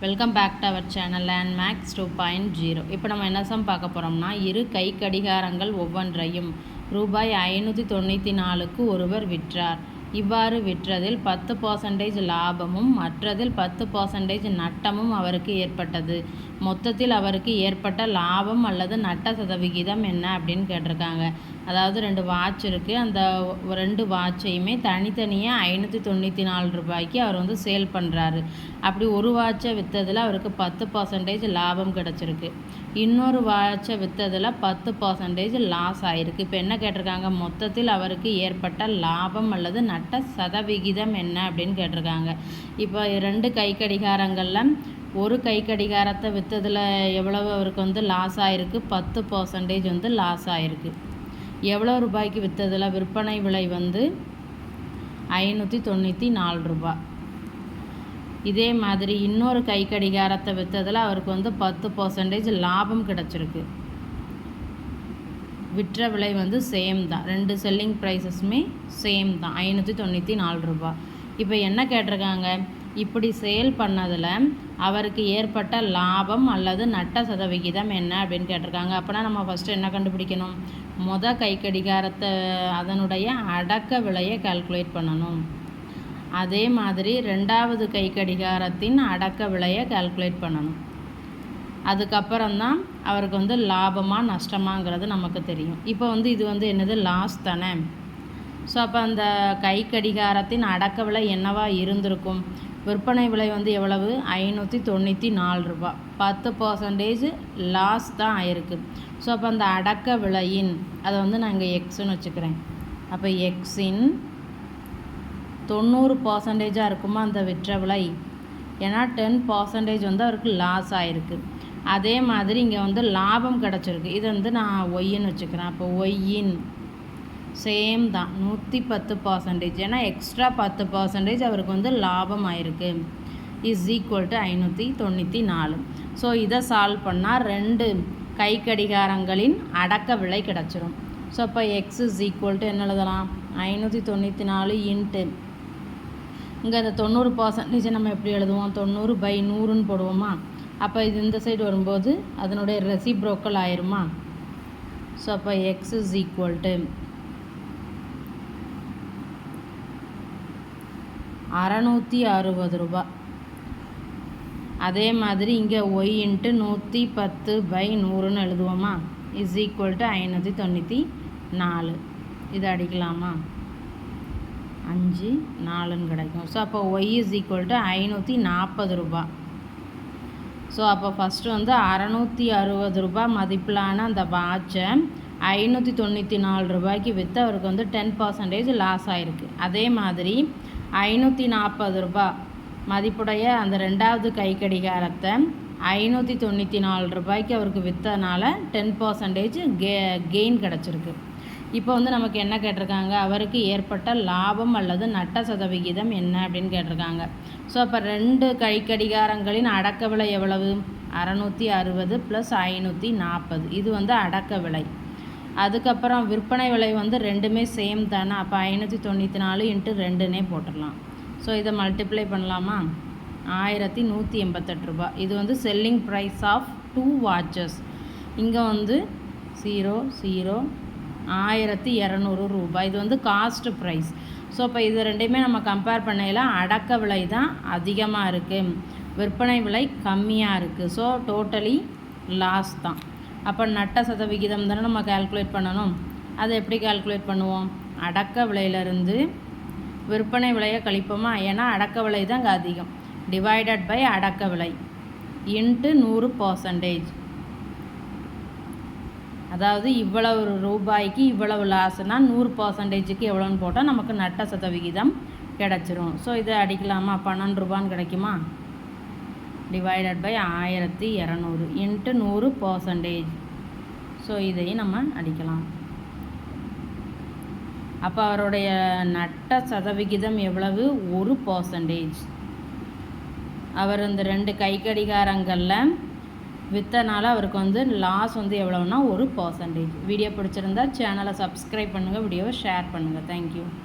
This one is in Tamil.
Welcome back to our channel Landmax 2.0. இப்போ நம்ம என்ன சம் பார்க்க போகிறோம்னா, இரு கை கடிகாரங்கள் ஒவ்வொன்றையும் ரூபாய் 594க்கு ஒருவர் விற்றார். இவ்வாறு விற்றதில் 10% லாபமும் மற்றதில் 10% நட்டமும் அவருக்கு ஏற்பட்டது. மொத்தத்தில் அவருக்கு ஏற்பட்ட லாபம் அல்லது நட்ட சதவிகிதம் என்ன அப்படின்னு கேட்டிருக்காங்க. அதாவது 2 வாட்ச் இருக்குது. அந்த 2 வாட்சையுமே தனித்தனியாக 594 ரூபாய்க்கு அவர் சேல் பண்ணுறாரு. அப்படி ஒரு வாட்சை விற்றதில் அவருக்கு 10% லாபம் கிடச்சிருக்கு. இன்னொரு வாட்சை விற்றதில் 10% லாஸ் ஆகிருக்கு. இப்போ என்ன கேட்டிருக்காங்க, மொத்தத்தில் அவருக்கு ஏற்பட்ட லாபம் அல்லது நட்ட சதவிகிதம் என்ன அப்படின்னு கேட்டிருக்காங்க. இப்போ 2 கை கடிகாரங்களில் ஒரு கை கடிகாரத்தை விற்றதில் எவ்வளவு அவருக்கு லாஸ் ஆகிருக்கு, 10% லாஸ் ஆகிருக்கு. எவ்வளோ ரூபாய்க்கு விற்றதில் விற்பனை விலை 594 ரூபா. இதே மாதிரி இன்னொரு கை கடிகாரத்தை விற்றதில் அவருக்கு 10% லாபம் கிடச்சிருக்கு. விற்ற விலை சேம் தான், 2 செல்லிங் ப்ரைஸஸுமே சேம் தான், 594 ரூபா. இப்போ என்ன கேட்டிருக்காங்க, இப்படி சேல் பண்ணதில் அவருக்கு ஏற்பட்ட லாபம் அல்லது நட்ட சதவிகிதம் என்ன அப்படின்னு கேட்டிருக்காங்க. அப்போனா நம்ம ஃபஸ்ட்டு என்ன கண்டுபிடிக்கணும், கை கடிகாரத்தை அதனுடைய அடக்க விலையை கால்குலேட் பண்ணணும். அதே மாதிரி 2வது கை கடிகாரத்தின் அடக்க விலையை கால்குலேட் பண்ணணும். அதுக்கப்புறம்தான் அவருக்கு லாபமாக நஷ்டமாங்கிறது நமக்கு தெரியும். இப்போ இது என்னது, லாஸ் தானே. ஸோ அப்போ அந்த கை கடிகாரத்தின் அடக்க விலை என்னவா இருந்திருக்கும், விற்பனை விலை எவ்வளவு, 594 ரூபா. 10% லாஸ் தான் ஆயிருக்கு. ஸோ அப்போ அந்த அடக்க விலையின் அதை நான் இங்கே எக்ஸ்ன்னு வச்சுக்கிறேன். அப்போ எக்ஸின் 90% இருக்குமா அந்த விற்ற விலை, ஏன்னா 10% அவருக்கு லாஸ் ஆகிருக்கு. அதே மாதிரி இங்கே லாபம் கிடச்சிருக்கு. இது நான் ஒய்ன்னு வச்சுக்கிறேன். அப்போ ஒய்யின் சேம் தான், 110%. ஏன்னா எக்ஸ்ட்ரா 10% அவருக்கு லாபம் ஆயிருக்கு. Is equal to 594. ஸோ இதை சால்வ் பண்ணால் 2 கை கடிகாரங்களின் அடக்க விலை கிடச்சிரும். ஸோ அப்போ எக்ஸ் இஸ் ஈக்குவல் டு என்ன எழுதலாம், 594 இன்ட்டு இங்கே அந்த 90% நம்ம எப்படி எழுதுவோம், 90/100ன்னு போடுவோமா. அப்போ இது இந்த சைடு வரும்போது அதனுடைய ரெசிப்ரோக்கல் ஆயிருமா. ஸோ அப்போ எக்ஸ் இஸ் ஈக்குவல் டு 660 ரூபா. அதே மாதிரி இங்கே ஒய் இன்ட்டு 110/100ன்னு எழுதுவோமா. Is equal to 594. இதை அடிக்கலாமா, 5 4ன்னு கிடைக்கும். ஸோ அப்போ ஒய் இஸ் ஈக்குவல் டு 540 ரூபா. ஸோ அப்போ ஃபஸ்ட்டு 660 ரூபா மதிப்பிலான அந்த வாட்சை 594 ரூபாய்க்கு விற்று அவருக்கு 10% லாஸ் ஆகிருக்கு. அதே மாதிரி 540 ரூபா மதிப்புடைய அந்த 2வது கை கடிகாரத்தை 594 ரூபாய்க்கு அவருக்கு விற்றனால 10% கெயின் கிடச்சிருக்கு. இப்போ நமக்கு என்ன கேட்டிருக்காங்க, அவருக்கு ஏற்பட்ட லாபம் அல்லது நட்ட சதவிகிதம் என்ன அப்படின்னு கேட்டிருக்காங்க. ஸோ அப்போ 2 கை கடிகாரங்களின் அடக்க விலை எவ்வளவு, 660 + 540. இது அடக்க விலை. அதுக்கப்புறம் விற்பனை விலை ரெண்டுமே சேம் தானே. அப்போ 594 × 2ன்னே போட்டுடலாம். ஸோ இதை மல்டிப்ளை பண்ணலாமா, 1188 ரூபா. இது செல்லிங் ப்ரைஸ் ஆஃப் 2 வாட்சஸ். இங்கே 0 0 1200 ரூபாய். இது காஸ்ட் ப்ரைஸ். ஸோ இப்போ இது ரெண்டையுமே நம்ம கம்பேர் பண்ணையில் அடக்க விலை தான் அதிகமாக இருக்குது, விற்பனை விலை கம்மியாக இருக்குது. ஸோ டோட்டலி லாஸ் தான். அப்போ நட்ட சதவிகிதம் தானே நம்ம கால்குலேட் பண்ணணும். அதை எப்படி கால்குலேட் பண்ணுவோம், அடக்க விலையிலேருந்து விற்பனை விலையை கழிப்போமா. ஏன்னா அடக்க விலை தான் இங்கே அதிகம். டிவைடட் பை அடக்க விலை இன்ட்டு 100%. அதாவது இவ்வளவு ரூபாய்க்கு இவ்வளவு லாஸ்னால் 100%க்கு எவ்வளோன்னு போட்டால் நமக்கு நட்ட சதவிகிதம் கிடச்சிரும். ஸோ இதை அடிக்கலாமா, 12 ரூபான்னு கிடைக்குமா. Divided by 1200 into 100%. ஸோ இதையும் நம்ம அடிக்கலாம். அப்போ அவருடைய நட்ட சதவிகிதம் எவ்வளவு, 1%. அவர் இந்த 2 கை கடிகாரங்களில் விற்றனால அவருக்கு லாஸ் எவ்வளோன்னா 1%. வீடியோ பிடிச்சிருந்தா சேனலை சப்ஸ்கிரைப் பண்ணுங்கள், வீடியோவை ஷேர் பண்ணுங்கள். தேங்க்யூ.